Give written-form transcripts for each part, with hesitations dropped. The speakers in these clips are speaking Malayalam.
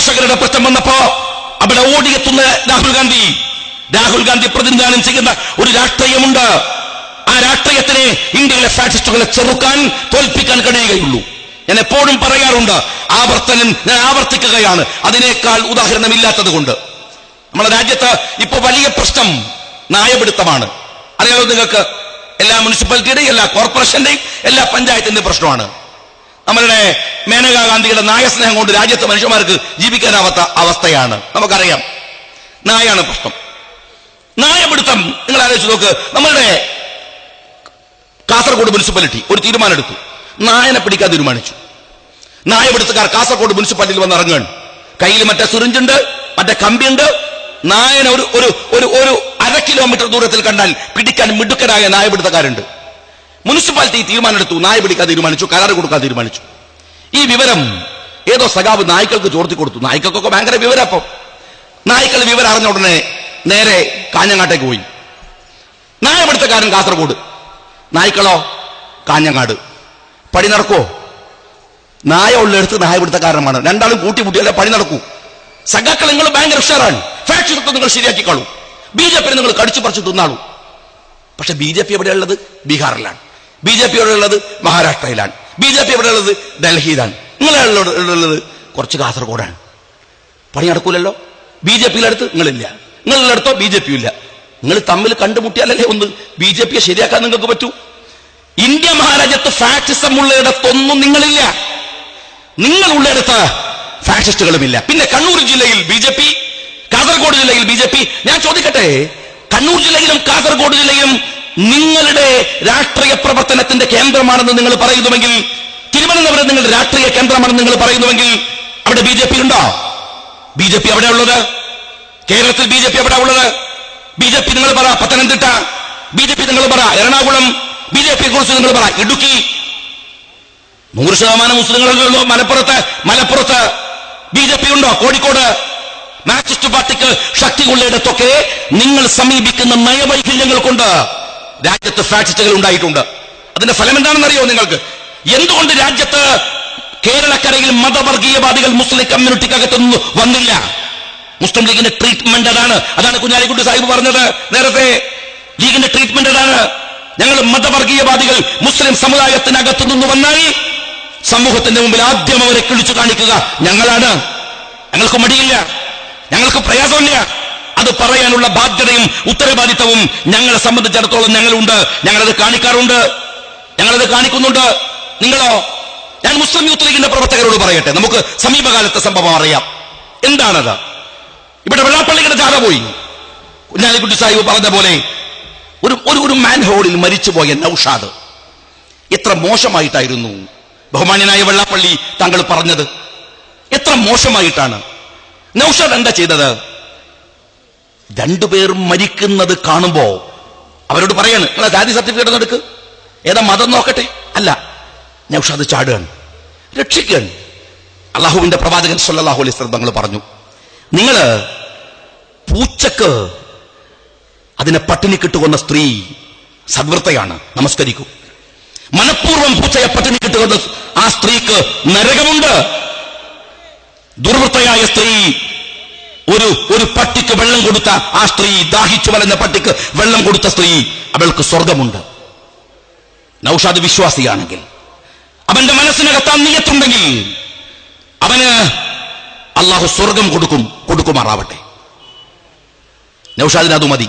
കർഷകരുടെ പ്രശ്നം വന്നപ്പോ അവിടെ ഓടിയെത്തുന്ന രാഹുൽ ഗാന്ധി പ്രതിനിധാനം ചെയ്യുന്ന ഒരു രാഷ്ട്രീയമുണ്ട്. ആ രാഷ്ട്രീയത്തിനെ ഇന്ത്യയിലെ ഫാസിസ്റ്റുകളെ ചെറുക്കാൻ, തോൽപ്പിക്കാൻ കഴിയുകയുള്ളൂ. ഞാൻ എപ്പോഴും പറയാറുണ്ട്, ഞാൻ ആവർത്തിക്കുകയാണ്, അതിനേക്കാൾ ഉദാഹരണമില്ലാത്തത് കൊണ്ട്. നമ്മുടെ രാജ്യത്ത് ഇപ്പൊ വലിയ പ്രശ്നം നായപിടുത്തമാണ്. അറിയാലോ നിങ്ങൾക്ക്, എല്ലാ മുനിസിപ്പാലിറ്റിയുടെയും എല്ലാ കോർപ്പറേഷന്റെയും എല്ലാ പഞ്ചായത്തിന്റെയും പ്രശ്നമാണ്. നമ്മളുടെ മേനകാ ഗാന്ധിയുടെ നായസ്നേഹം കൊണ്ട് രാജ്യത്ത് മനുഷ്യന്മാർക്ക് ജീവിക്കാനാവാത്ത അവസ്ഥയാണ്. നമുക്കറിയാം, നായാണ് പ്രശ്നം. നായപിടുത്തം നിങ്ങൾ ആലോചിച്ച് നോക്ക്. നമ്മളുടെ കാസർഗോഡ് മുനിസിപ്പാലിറ്റി ഒരു തീരുമാനം എടുത്തു, നായനെ പിടിക്കാൻ തീരുമാനിച്ചു. നായപിടുത്തക്കാർ കാസർഗോഡ് മുനിസിപ്പാലിറ്റിയിൽ വന്ന് ഇറങ്ങുകയാണ്. കയ്യിൽ മറ്റേ സിറിഞ്ചുണ്ട്, മറ്റേ കമ്പിയുണ്ട്. നായനെ ഒരു 1/2 കിലോമീറ്റർ ദൂരത്തിൽ കണ്ടാൽ പിടിക്കാൻ മിടുക്കരായ നായപിടുത്തക്കാരുണ്ട്. മുനിസിപ്പാലിറ്റി തീരുമാനം എടുത്തു, നായ പിടിക്കാൻ തീരുമാനിച്ചു, കരാർ കൊടുക്കാൻ തീരുമാനിച്ചു. ഈ വിവരം ഏതോ സഖാവ് നായ്ക്കൾക്ക് ചോർത്തി കൊടുത്തു. നായ്ക്കൾക്കൊക്കെ ഭയങ്കര വിവരം. അപ്പം നായ്ക്കൾ വിവരം അറിഞ്ഞ ഉടനെ നേരെ കാഞ്ഞങ്ങാട്ടേക്ക് പോയി. നായപിടുത്തക്കാരൻ കാസർഗോഡ്, നായ്ക്കളോ കാഞ്ഞങ്ങാട്. പണി നടക്കോ? നായ ഉള്ളെടുത്ത് നായപിടുത്തക്കാരനാണ്. രണ്ടാളും കൂട്ടിമുട്ടിയല്ലേ പണി നടക്കൂ. സഖാക്കൾ നിങ്ങൾ ഭയങ്കര ഉഷാറാണ്, ഫാക്ഷിസത്തെ നിങ്ങൾ ശരിയാക്കിക്കാളൂ, BJP നിങ്ങൾ കടിച്ചു പറിച്ച് തിന്നാളൂ. പക്ഷെ BJP എവിടെയുള്ളത്? ബീഹാറിലാണ്. BJP എവിടെയുള്ളത്? മഹാരാഷ്ട്രയിലാണ്. BJP എവിടെയുള്ളത്? ഡൽഹിയിലാണ്. നിങ്ങളുള്ളത് കുറച്ച് കാസർഗോഡാണ്. പണി നടക്കൂലല്ലോ. BJPയിലടുത്ത് നിങ്ങളില്ല, നിങ്ങളുള്ളടത്തോ BJP ഇല്ല. നിങ്ങൾ തമ്മിൽ കണ്ടുമുട്ടിയാലല്ലേ ഒന്ന് BJPയെ ശരിയാക്കാൻ നിങ്ങൾക്ക് പറ്റൂ. ഇന്ത്യ മഹാരാജ്യത്ത് ഫാക്ഷിസം ഉള്ളയിടത്തൊന്നും നിങ്ങളില്ല, നിങ്ങളുള്ളിടത്ത് ഫാഷിസ്റ്റുകളുമില്ല. പിന്നെ കണ്ണൂർ ജില്ലയിൽ BJP, കാസർഗോഡ് ജില്ലയിൽ BJP. ഞാൻ ചോദിക്കട്ടെ, കണ്ണൂർ ജില്ലയിലും കാസർഗോഡ് ജില്ലയിലും നിങ്ങളുടെ രാഷ്ട്രീയ പ്രവർത്തനത്തിന്റെ കേന്ദ്രമാണെന്ന് നിങ്ങൾ പറയുന്നുവെങ്കിൽ, തിരുവനന്തപുരം നിങ്ങളുടെ രാഷ്ട്രീയ കേന്ദ്രമാണെന്ന് നിങ്ങൾ പറയുന്നുവെങ്കിൽ, അവിടെ BJP ഉണ്ടോ? BJP എവിടെ ഉള്ളത്? കേരളത്തിൽ BJP എവിടെ ഉള്ളത്? BJP നിങ്ങൾ പറ പത്തനംതിട്ട, BJP നിങ്ങൾ പറ എറണാകുളം, BJP കുറിച്ച് നിങ്ങൾ പറ ഇടുക്കി. 100% മുസ്ലിങ്ങളുണ്ടല്ലോ മലപ്പുറത്ത്. BJP ഉണ്ടോ? കോഴിക്കോട്. മാർക്സിസ്റ്റ് പാർട്ടിക്ക് ശക്തി ഉള്ളയിടത്തൊക്കെ നിങ്ങൾ സമീപിക്കുന്ന നയവൈകല്യങ്ങൾ കൊണ്ട് രാജ്യത്ത് ഫാഷിസ്റ്റുകൾ ഉണ്ടായിട്ടുണ്ട്. അതിന്റെ ഫലം എന്താണെന്നറിയോ നിങ്ങൾക്ക്? എന്തുകൊണ്ട് രാജ്യത്ത് കേരളക്കരയിൽ മതവർഗീയവാദികൾ മുസ്ലിം കമ്മ്യൂണിറ്റിക്കകത്തൊന്നും വന്നില്ല? മുസ്ലിം ലീഗിന്റെ ട്രീറ്റ്മെന്റ് അതാണ് കുഞ്ഞാലിക്കുട്ടി സാഹിബ് പറഞ്ഞത് നേരത്തെ. ലീഗിന്റെ ട്രീറ്റ്മെന്റ് അതാണ്. ഞങ്ങൾ മതവർഗീയവാദികൾ മുസ്ലിം സമുദായത്തിനകത്തു നിന്ന് വന്നാൽ സമൂഹത്തിന്റെ മുമ്പിൽ ആദ്യം അവരെ കിളിച്ചു കാണിക്കുക ഞങ്ങളാണ്. ഞങ്ങൾക്ക് മടിയില്ല, ഞങ്ങൾക്ക് പ്രയാസമില്ല. അത് പറയാനുള്ള ബാധ്യതയും ഉത്തരവാദിത്തവും ഞങ്ങളെ സംബന്ധിച്ചിടത്തോളം ഞങ്ങളുണ്ട്. ഞങ്ങളത് കാണിക്കാറുണ്ട്, ഞങ്ങളത് കാണിക്കുന്നുണ്ട്. നിങ്ങളോ? ഞാൻ മുസ്ലിം യൂത്ത് ലീഗിന്റെ പ്രവർത്തകരോട് പറയട്ടെ, നമുക്ക് സമീപകാലത്തെ സംഭവം അറിയാം. എന്താണത്? ഇവിടെ വെള്ളാപ്പള്ളിയുടെ ജാഥ പോയി. കുഞ്ഞാലിക്കുട്ടി സാഹിബ് പറഞ്ഞ പോലെ ഒരു മാൻഹോളിൽ മരിച്ചുപോയ നൌഷാദ്. എത്ര മോശമായിട്ടായിരുന്നു ബഹുമാന്യനായ വെള്ളാപ്പള്ളി താങ്കൾ പറഞ്ഞത്. എത്ര മോശമായിട്ടാണ്. നൌഷാദ് എന്താ ചെയ്തത്? രണ്ടുപേരും മരിക്കുന്നത് കാണുമ്പോ അവരോട് പറയാണ്, നിങ്ങളെ ജാതി സർട്ടിഫിക്കറ്റ് എടുക്ക്, ഏതാ മതം നോക്കട്ടെ. അല്ല, നൌഷാദ് ചാടുകയാണ്, രക്ഷിക്കുകയാണ്. അള്ളാഹുവിന്റെ പ്രവാചകൻ സല്ലല്ലാഹു അലൈഹി വസല്ലം തങ്ങൾ പറഞ്ഞു, നിങ്ങള് പൂച്ചക്ക് അതിനെ പട്ടിണി കിട്ടുകൊന്ന സ്ത്രീ സദ്വൃത്തയാണ്, നമസ്കരിക്കൂ. മനഃപൂർവ്വം പൂച്ചയെ പട്ടിണി കിട്ടുകൊന്ന ആ സ്ത്രീക്ക് നരകമുണ്ട്. ദുർവൃത്തയായ സ്ത്രീ ഒരു പട്ടിക്ക് വെള്ളം കൊടുത്ത ആ സ്ത്രീ, ദാഹിച്ചു വലഞ്ഞ പട്ടിക്ക് വെള്ളം കൊടുത്ത സ്ത്രീ, അവൾക്ക് സ്വർഗമുണ്ട്. നൌഷാദ് വിശ്വാസിയാണെങ്കിൽ, അവന്റെ മനസ്സിനകത്ത് നീയത്തുണ്ടെങ്കിൽ അവന് അള്ളാഹു സ്വർഗം കൊടുക്കുമാറാവട്ടെ. നൌഷാദിന് അത് മതി.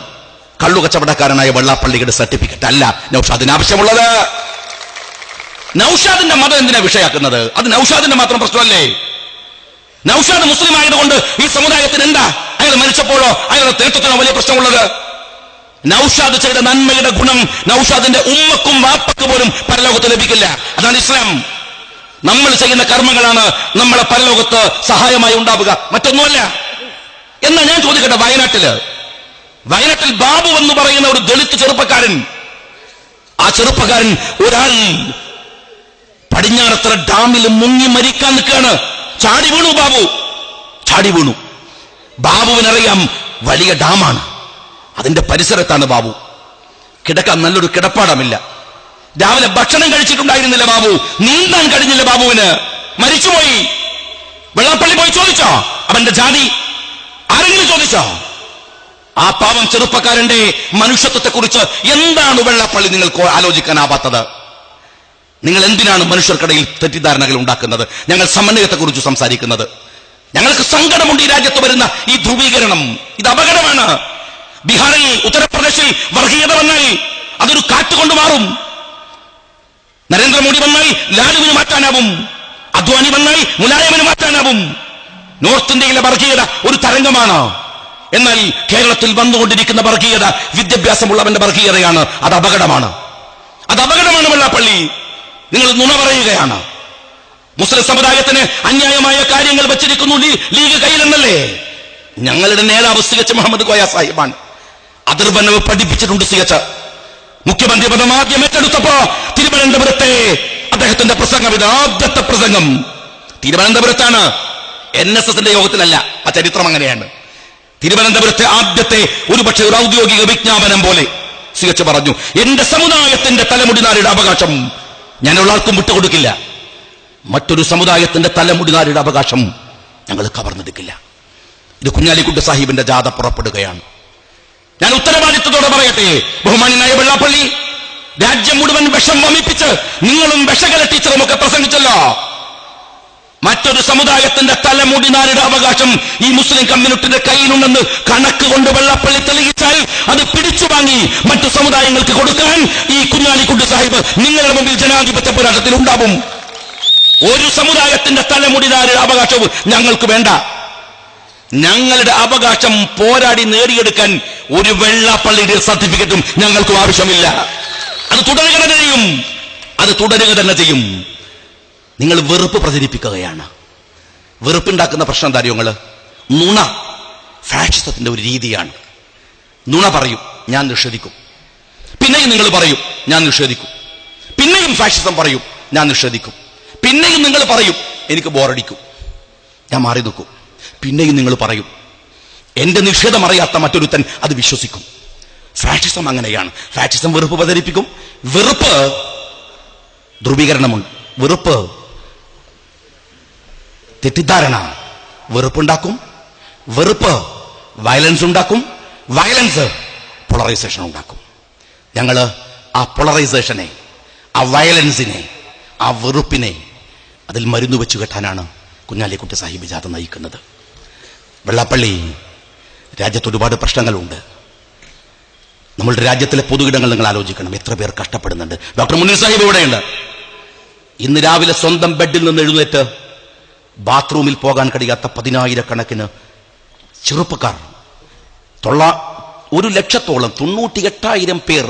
കള്ളു കച്ചവടക്കാരനായ വെള്ളാപ്പള്ളിയുടെ സർട്ടിഫിക്കറ്റ് അല്ല നൌഷാദിന് ആവശ്യമുള്ളത്. നൌഷാദിന്റെ മതം എന്തിനാ വിഷയാക്കുന്നത്? അത് നൌഷാദിന്റെ മാത്രം പ്രശ്നമല്ലേ? നൌഷാദ് മുസ്ലിം ആയതുകൊണ്ട് ഈ സമുദായത്തിന് എന്താ അയാൾ മരിച്ചപ്പോഴോ അയാളുടെ നേതൃത്വത്തിനോ വലിയ പ്രശ്നമുള്ളത്? നൌഷാദ് ചെയ്ത നന്മയുടെ ഗുണം നൌഷാദിന്റെ ഉമ്മക്കും വാപ്പക്ക് പോലും പരലോകത്ത് ലഭിക്കില്ല. അതാണ് ഇസ്ലാം. നമ്മൾ ചെയ്യുന്ന കർമ്മങ്ങളാണ് നമ്മളെ പരലോകത്ത് സഹായമായി ഉണ്ടാവുക, മറ്റൊന്നുമല്ല. എന്നാ ഞാൻ ചോദിക്കട്ടെ, വയനാട്ടിൽ ബാബു എന്ന് പറയുന്ന ഒരു ദളിത് ചെറുപ്പക്കാരൻ, ആ ചെറുപ്പക്കാരൻ ഒരാൾ പടിഞ്ഞാറത്തറ ഡാമിൽ മുങ്ങി മരിക്കാൻ നിൽക്കുകയാണ്. ചാടി വീണു. ബാബുവിനറിയാം വലിയ ഡാമാണ്, അതിന്റെ പരിസരത്താണ് ബാബു. കിടക്കാൻ നല്ലൊരു കിടപ്പാടമില്ല. രാവിലെ ഭക്ഷണം കഴിച്ചിട്ടുണ്ടായിരുന്നില്ല ബാബു, നീന്താൻ കഴിഞ്ഞില്ല ബാബുവിന്, മരിച്ചുപോയി. വെള്ളാപ്പള്ളി പോയി ചോദിച്ചോ? അവന്റെ ജാതി ആരെങ്കിലും ചോദിച്ചോ? ആ പാവം ചെറുപ്പക്കാരന്റെ മനുഷ്യത്വത്തെ കുറിച്ച് എന്താണ് വെള്ളാപ്പള്ളി നിങ്ങൾക്ക് ആലോചിക്കാനാവാത്തത്? നിങ്ങൾ എന്തിനാണ് മനുഷ്യർക്കിടയിൽ തെറ്റിദ്ധാരണകൾ ഉണ്ടാക്കുന്നത്? ഞങ്ങൾ സമന്വയത്തെ കുറിച്ച് സംസാരിക്കുന്നത്. ഞങ്ങൾക്ക് സങ്കടമുണ്ട് ഈ രാജ്യത്ത് വരുന്ന ഈ ധ്രുവീകരണം. ഇത് അപകടമാണ്. ബീഹാറിൽ, ഉത്തർപ്രദേശിൽ വർഗീയത വന്നാൽ അതൊരു കാറ്റുകൊണ്ട് മാറും. നരേന്ദ്രമോദി വന്നാൽ ലാലുവിന് മാറ്റാനാവും, അദ്വാനി വന്നാൽ മുലായമിന് മാറ്റാനാവും. നോർത്ത് ഇന്ത്യയിലെ വർഗീയത ഒരു തരംഗമാണ്. എന്നാൽ കേരളത്തിൽ വന്നുകൊണ്ടിരിക്കുന്ന വർഗീയത വിദ്യാഭ്യാസമുള്ളവന്റെ വർഗീയതയാണ്. അത് അപകടമാണ്. വെള്ളാപ്പള്ളി, നിങ്ങൾ നുണ പറയുകയാണ്. മുസ്ലിം സമുദായത്തിന് അന്യായമായ കാര്യങ്ങൾ വെച്ചിരിക്കുന്നു ലീഗ് കയ്യിലെന്നല്ലേ? ഞങ്ങളുടെ നേതാവ് CH മുഹമ്മദ് കോയ സാഹിബാണ്. അതിർബനവ് പഠിപ്പിച്ചിട്ടുണ്ട്. CH മുഖ്യമന്ത്രി പദം ആദ്യം ഏറ്റെടുത്തപ്പോ തിരുവനന്തപുരത്തെ അദ്ദേഹത്തിന്റെ പ്രസംഗം, ഇത് ആദ്യത്തെ പ്രസംഗം തിരുവനന്തപുരത്താണ്, NSSന്റെ യോഗത്തിലല്ല. ആ ചരിത്രം അങ്ങനെയാണ്. തിരുവനന്തപുരത്തെ ആദ്യത്തെ ഒരുപക്ഷെ ഒരു ഔദ്യോഗിക വിജ്ഞാപനം പോലെ CH പറഞ്ഞു, എന്റെ സമുദായത്തിന്റെ തലമുടിനാരുടെ അവകാശം ഞാനുള്ള ആൾക്കും വിട്ടുകൊടുക്കില്ല. മറ്റൊരു സമുദായത്തിന്റെ തലമുടിനാരുടെ അവകാശം ഞങ്ങൾ കവർന്നെടുക്കില്ല. ഇത് കുഞ്ഞാലിക്കുട്ടി സാഹിബിന്റെ ജാഥ പുറപ്പെടുകയാണ്. ഞാൻ ഉത്തരവാദിത്വത്തോടെ പറയട്ടെ, ബഹുമാന്യനായ വെള്ളാപ്പള്ളി, രാജ്യം മുഴുവൻ വിഷം വമിപ്പിച്ച് നിങ്ങളും വിഷകല ടീച്ചറും ഒക്കെ പ്രസംഗിച്ചല്ലോ. മറ്റൊരു സമുദായത്തിന്റെ തലമുടിനാരുടെ അവകാശം ഈ മുസ്ലിം കമ്മ്യൂണിറ്റിയുടെ കയ്യിലുണ്ടെന്ന് കണക്ക് കൊണ്ട് വെള്ളാപ്പള്ളി തെളിയിച്ചാൽ അത് പിടിച്ചു വാങ്ങി മറ്റു സമുദായങ്ങൾക്ക് കൊടുക്കാൻ ഈ കുഞ്ഞാലിക്കുട്ടി സാഹിബ് നിങ്ങളുടെ മുമ്പിൽ ജനാധിപത്യ പോരാട്ടത്തിൽ ഉണ്ടാവും. ഒരു സമുദായത്തിന്റെ തലമുടിനാരുടെ അവകാശവും ഞങ്ങൾക്ക് വേണ്ട. ഞങ്ങളുടെ അവകാശം പോരാടി നേടിയെടുക്കാൻ ഒരു വെള്ളാപ്പള്ളിയുടെ സർട്ടിഫിക്കറ്റും ഞങ്ങൾക്കും ആവശ്യമില്ല. അത് തുടരുക തന്നെ ചെയ്യും. നിങ്ങൾ വെറുപ്പ് പ്രചരിപ്പിക്കുകയാണ്. വെറുപ്പുണ്ടാക്കുന്ന പ്രശ്നം എന്താ അറിയോ? നുണ ഫാഷിസത്തിന്റെ ഒരു രീതിയാണ്. നുണ പറയും, ഞാൻ നിഷേധിക്കും. പിന്നെയും നിങ്ങൾ പറയും, ഞാൻ നിഷേധിക്കും. പിന്നെയും ഫാഷിസം പറയും, ഞാൻ നിഷേധിക്കും. പിന്നെയും നിങ്ങൾ പറയും, എനിക്ക് ബോറടിക്കും, ഞാൻ മാറി നിൽക്കും. പിന്നെയും നിങ്ങൾ പറയും, എന്റെ നിഷേധം അറിയാത്ത മറ്റൊരുത്തൻ അത് വിശ്വസിക്കും. ഫാഷിസം അങ്ങനെയാണ്. ഫാഷിസം വെറുപ്പ് പ്രചരിപ്പിക്കും. വെറുപ്പ് ധ്രുവീകരണമുണ്ട്. വെറുപ്പ് തെറ്റിദ്ധാരണ. വെറുപ്പുണ്ടാക്കും. വെറുപ്പ് വയലൻസ് ഉണ്ടാക്കും. വയലൻസ് പോളറൈസേഷൻ ഉണ്ടാക്കും. ഞങ്ങൾ ആ പോളറൈസേഷനെ, ആ വയലൻസിനെ, ആ വെറുപ്പിനെ അതിൽ മരുന്ന് വെച്ച് കെട്ടാനാണ് കുഞ്ഞാലിക്കുട്ടി സാഹിബ് ജാഥ നയിക്കുന്നത്. വെള്ളാപ്പള്ളി, രാജ്യത്ത് ഒരുപാട് പ്രശ്നങ്ങളുണ്ട്. നമ്മളുടെ രാജ്യത്തിലെ പൊതുയിടങ്ങൾ നിങ്ങൾ ആലോചിക്കണം. എത്ര പേർ കഷ്ടപ്പെടുന്നുണ്ട്. ഡോക്ടർ മുനീർ സാഹിബ് ഇവിടെയുണ്ട്. ഇന്ന് രാവിലെ സ്വന്തം ബെഡിൽ നിന്ന് എഴുന്നേറ്റ് ബാത്റൂമിൽ പോകാൻ കഴിയാത്ത 10,000 ചെറുപ്പക്കാർ, 1,00,000-ഓളം 98,000 പേർ